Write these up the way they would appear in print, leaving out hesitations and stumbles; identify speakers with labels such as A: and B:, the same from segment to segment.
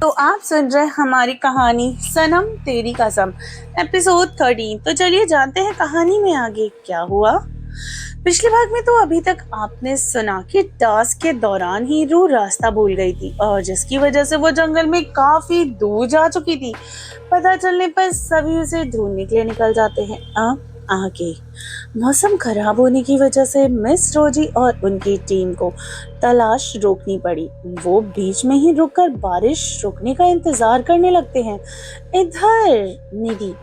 A: तो आप सुन रहे हैं हमारी कहानी सनम तेरी कसम एपिसोड 13। तो चलिए जानते हैं कहानी में आगे क्या हुआ। पिछले भाग में तो अभी तक आपने सुना कि टास्क के दौरान ही रू रास्ता भूल गई थी और जिसकी वजह से वो जंगल में काफी दूर जा चुकी थी। पता चलने पर सभी उसे ढूंढने के लिए निकल जाते हैं। आगे मौसम खराब होने की वजह से मिस रोजी और उनकी टीम को तलाश रोकनी पड़ी। वो बीच में ही रुककर बारिश रुकने का इंतजार करने लगते हैं। इधर निधि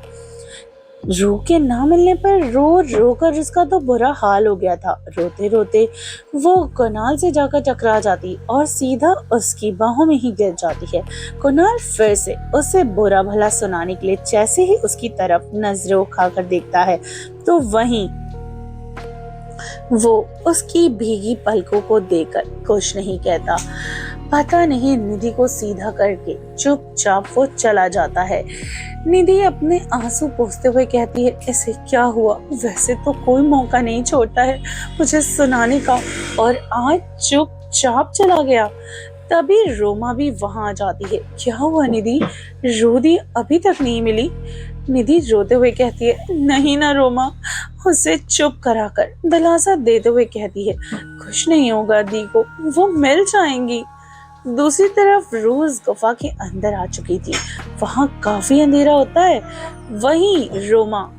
A: रू के ना मिलने पर रो रो कर उसका तो बुरा हाल हो गया था। रोते रोते वो कुणाल से जाकर टकरा जाती और सीधा उसकी बाहों में ही गिर जाती है। कुणाल फिर से उसे बुरा भला सुनाने के लिए जैसे ही उसकी तरफ नजरें उठाकर देखता है तो वहीं वो उसकी भीगी पलकों को देखकर कुछ नहीं कहता। पता नहीं निधि को सीधा करके चुपचाप वो चला जाता है। निधि अपने आंसू पोंछते हुए कहती है, इसे क्या हुआ? वैसे तो कोई मौका नहीं छोड़ता है मुझे सुनाने का और आज चुपचाप चला गया। तभी रोमा भी वहां आ जाती है। क्या हुआ निधि? रोदी अभी तक नहीं मिली? निधि रोते हुए कहती है, नहीं ना रोमा। उसे चुप कराकर दिलासा देते हुए कहती है, कुछ नहीं होगा दी को, वो मिल जाएंगी। दूसरी तरफ रोज गुफा के अंदर आ चुकी थी। वहां काफी अंधेरा होता है। वहीं रोमा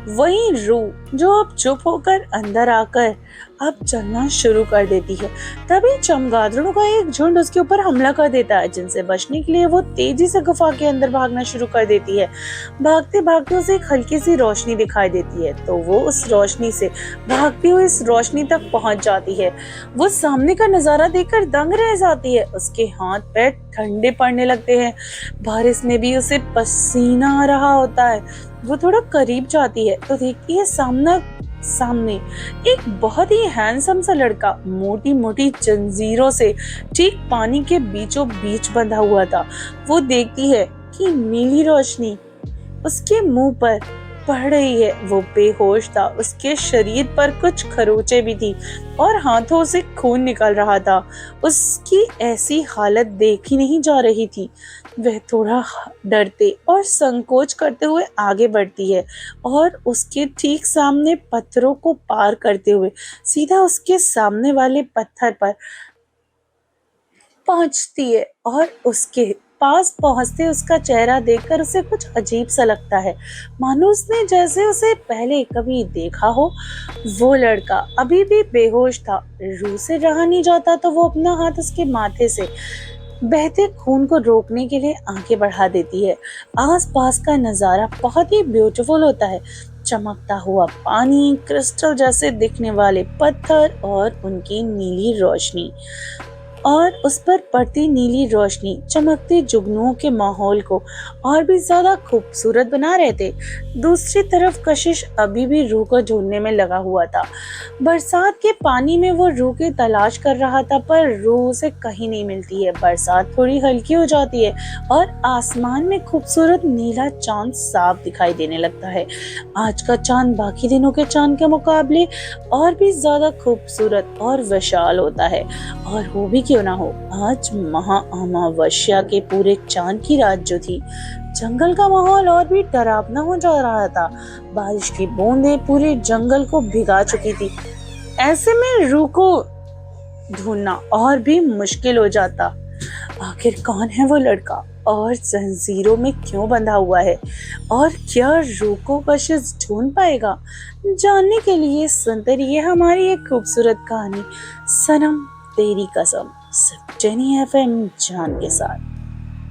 A: वहीं रू जो अब चुप होकर अंदर आकर अब चलना शुरू कर देती है। तभी चमगादड़ों का एक झुंड उसके ऊपर हमला कर देता है, जिनसे बचने के लिए वो तेजी से गुफा के अंदर भागना शुरू कर देती है। भागते भागते उसे एक हल्की सी रोशनी दिखाई देती है तो वो उस रोशनी से भागती हुई इस रोशनी तक पहुंच जाती है। वो सामने का नजारा देखकर दंग रह जाती है। उसके हाथ पैर ठंडे पड़ने लगते हैं। बारिश में भी उसे पसीना आ रहा होता है। वो थोड़ा करीब जाती है तो देखती है सामने एक बहुत ही हैंडसम सा लड़का मोटी मोटी जंजीरों से ठीक पानी के बीचों बीच बंधा हुआ था। वो देखती है कि नीली रोशनी उसके मुंह पर पड़ रही है। वो बेहोश था। उसके शरीर पर कुछ खरोंचे भी थी और हाथों से खून निकल रहा था। उसकी ऐसी हालत देखी नहीं जा रही थी। वह थोड़ा डरते और संकोच करते हुए आगे बढ़ती है और उसके ठीक सामने पत्थरों को पार करते हुए सीधा उसके सामने वाले पत्थर पर पहुंचती है और उसके पास पहुंचते उसका चेहरा देखकर उसे कुछ अजीब सा लगता है, मानो उसने जैसे उसे पहले कभी देखा हो। वो लड़का अभी भी बेहोश था। रूह से रहा नहीं जाता तो वो अपना हाथ उसके माथे से बहते खून को रोकने के लिए आगे बढ़ा देती है। आसपास का नजारा बहुत ही ब्यूटीफुल होता है। चमकता हुआ पानी, क्रिस्टल जैसे दिखने वाले पत्थर और उनकी नीली रोशनी और उस पर पड़ती नीली रोशनी चमकती जुगनुओं के माहौल को और भी ज्यादा खूबसूरत बना रहे थे। दूसरी तरफ कशिश अभी भी रूह को ढूंढने में लगा हुआ था। बरसात के पानी में वो रूह की तलाश कर रहा था पर रूह उसे कहीं नहीं मिलती है। बरसात थोड़ी हल्की हो जाती है और आसमान में खूबसूरत नीला चांद साफ दिखाई देने लगता है। आज का चांद बाकी दिनों के चांद के मुकाबले और भी ज्यादा खूबसूरत और विशाल होता है। और वो भी क्यों ना हो, आज महा अमावस्या के पूरे चांद की रात जो थी, जंगल का माहौल और भी डरावना हो जा रहा था। बारिश की बूंदें पूरे जंगल को भिगा चुकी थी। ऐसे में रूह को ढूंढना और भी मुश्किल हो जाता। आखिर कौन है वो लड़का और जंजीरों में क्यों बंधा हुआ है और क्या रूह को कशिश ढूंढ पाएगा? जानने के लिए सुनते रहिए हमारी एक खूबसूरत कहानी सनम तेरी कसम, सिर्फ जेनी FM जान के साथ।